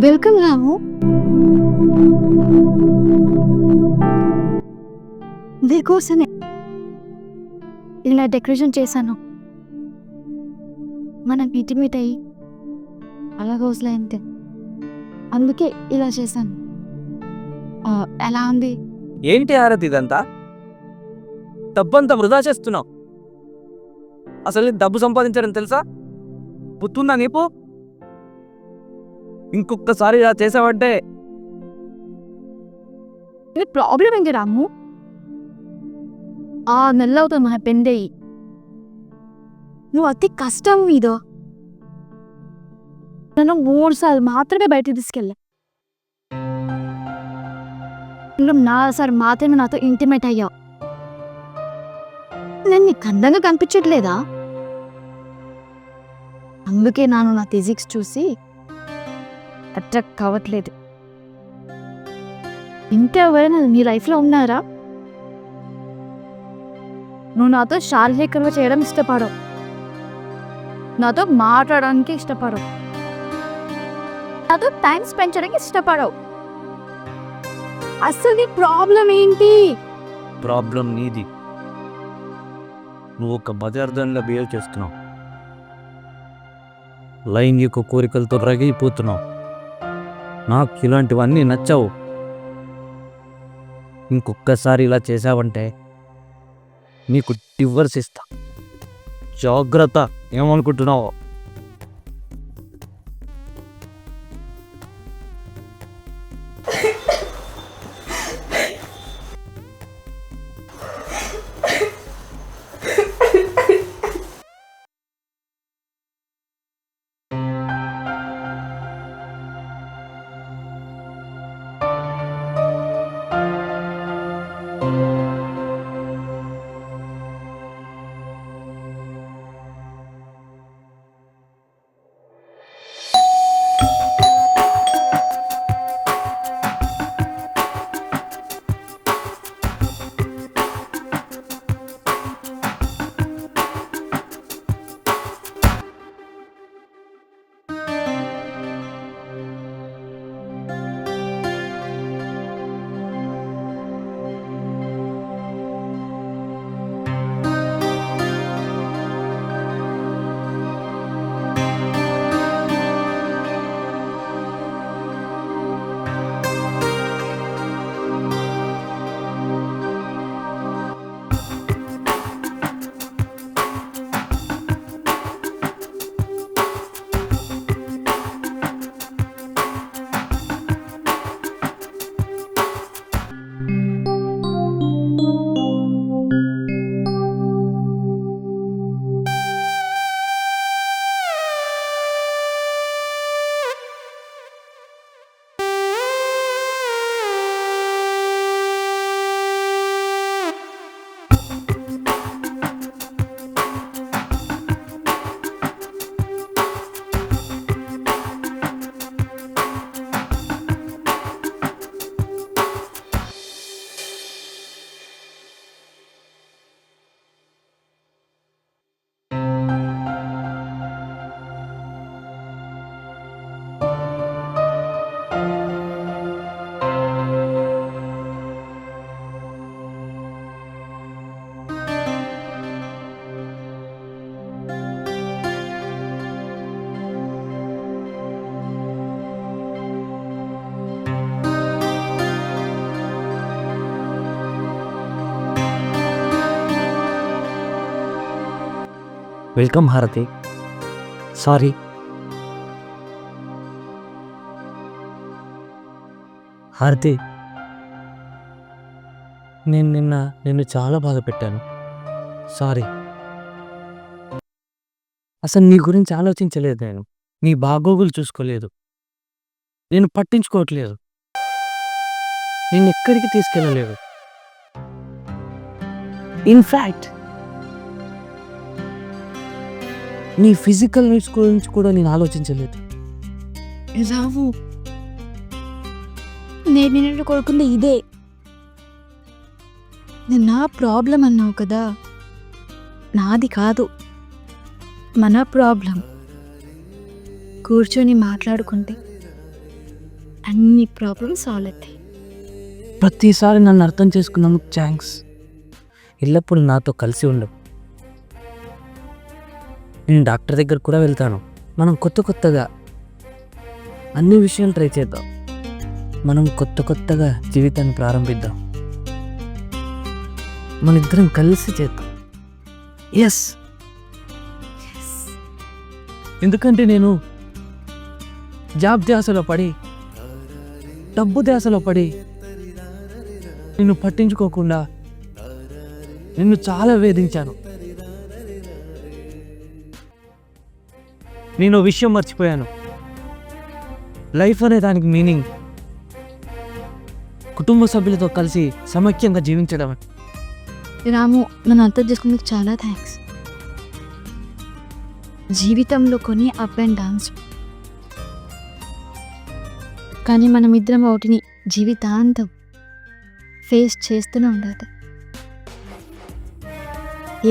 Welcome రాము. నీకోసమే ఇలా decoration చేశాను. మనం ఇంటిమేట్ అయ్యి అలా రోజులు అంతే, అందుకే ఇలా చేశాను. ఎలా ఉంది? ఏంటి ఆరతి ఇదంతా? డబ్బంతా వృధా చేస్తున్నావు. అసలు డబ్బు సంపాదించడం తెలుసా? పుత్తుందా నీపు? ఇంకొకసారి ఇలా చేసావంటే ప్రాబ్లం ఏంటి రాము? నెల్లవుతుంది మన పెండయి. నువ్వు అతి కష్టం మీద నన్ను 3 సార్లు మాత్రమే బయటికి తీసుకెళ్ళా. నువ్వు 4 సార్లు మాత్రమే నాతో ఇంటిమేట్ అయ్యావు. నేను నీకు అందంగా కనిపించట్లేదా? అందుకే నాను నా ఫిజిక్స్ చూసి అట్రాక్ట్ కావట్లేదు. ఇంకా ఎవరైనా నీ లైఫ్లో ఉన్నారా? నువ్వు నాతో శారీరకంగా చేయడం ఇష్టపడవు, నాతో మాట్లాడడానికి ఇష్టపడవు, నాతో టైం స్పెండ్ చేయడానికి ఇష్టపడవు. అసలు నీ ప్రాబ్లం ఏంటి? ప్రాబ్లం నీది. నువ్వు ఒక బజార్దంగా బిహేవ్ చేస్తున్నావు. లైంగిక కోరికలతో రగిలిపోతున్నావు. నాకు ఇలాంటివన్నీ నచ్చవు. ఇంకొక్కసారి ఇలా చేసావంటే నీకు డివర్స్ ఇస్తా. జాగ్రత్త. ఏమనుకుంటున్నావు? వెల్కమ్ హారతి. సారీ. హారతి, నేను నిన్ను చాలా బాధ పెట్టాను. సారీ. అసలు నీ గురించి ఆలోచించలేదు. నేను నీ బాగోగులు చూసుకోలేదు. నేను పట్టించుకోవట్లేదు. నేను ఎక్కడికి తీసుకెళ్ళలేదు. ఇన్ఫ్యాక్ట్ నీ ఫిజికల్ నీడ్స్ గురించి కూడా నేను ఆలోచించలేదు. రావు, నేను నిన్ను కోరుకుంది ఇదే. నేను నా ప్రాబ్లం అన్నావు కదా, నాది కాదు, మన ప్రాబ్లం. కూర్చొని మాట్లాడుకుంటే అన్ని ప్రాబ్లమ్స్ సాల్వ్ అవుతాయి. ప్రతిసారి నన్ను అర్థం చేసుకున్నందుకు థ్యాంక్స్. ఎల్లప్పుడూ నాతో కలిసి ఉండవు. నేను డాక్టర్ దగ్గర కూడా వెళ్తాను. మనం కొత్తగా అన్ని విషయాలు ట్రై చేద్దాం. మనం కొత్తగా జీవితాన్ని ప్రారంభిద్దాం. మన ఇద్దరం కలిసి చేద్దాం. ఎస్. ఎందుకంటే నేను జాబ్ ధ్యాసలో పడి, డబ్బు ధ్యాసలో పడి నిన్ను పట్టించుకోకుండా నిన్ను చాలా వేధించాను. నేను విషయం మర్చిపోయాను. లైఫ్ అనే దానికి మీనింగ్ కుటుంబ సభ్యులతో కలిసి సమైక్యంగా జీవించడం. రాము, నన్ను అర్థం చేసుకునేందుకు చాలా థ్యాంక్స్. జీవితంలో కొన్ని అప్ అండ్ డౌన్స్, కానీ మనం ఇద్దరం వాటిని జీవితాంతం ఫేస్ చేస్తూనే ఉండాలి.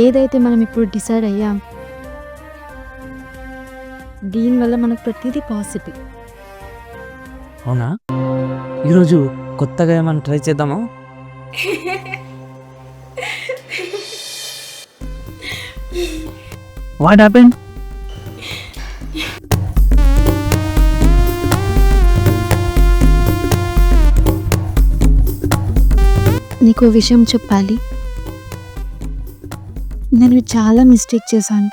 ఏదైతే మనం ఇప్పుడు డిసైడ్ అయ్యాం, దీనివల్ల మనకు ప్రతిదీ పాసిబుల్. అవునా? ఈరోజు కొత్తగా ఏమైనా ట్రై చేద్దామా? What happened? నీకు విషయం చెప్పాలి. నేను చాలా మిస్టేక్ చేశాను.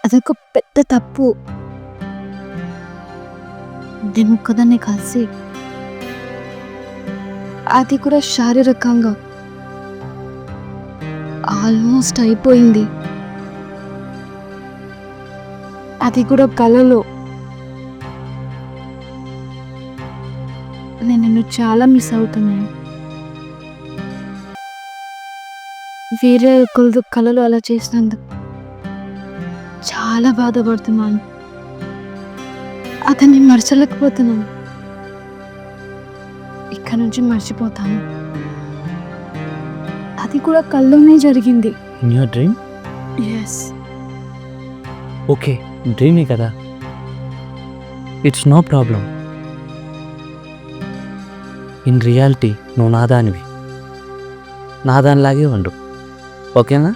అదొక పెద్ద తప్పు. నేను ఒక్కదాన్ని కలిసి, అది కూడా శారీరకంగా ఆల్మోస్ట్ అయిపోయింది. అది కూడా కలలో. నేను నిన్ను చాలా మిస్ అవుతున్నాను. వేరే ఒకరితో కలలో అలా చేసినందుకు చాలా బాధపడుతున్నాను. అతన్ని మర్చలేకపోతున్నాను. ఇక్కడ నుంచి మర్చిపోతాను. అది కూడా కల్లోనే జరిగింది. In your dream? Yes. Okay, డ్రీమే కదా, it's no problem. In reality నువ్వు నాదానివి, నాదానిలాగే ఉండు. ఓకేనా?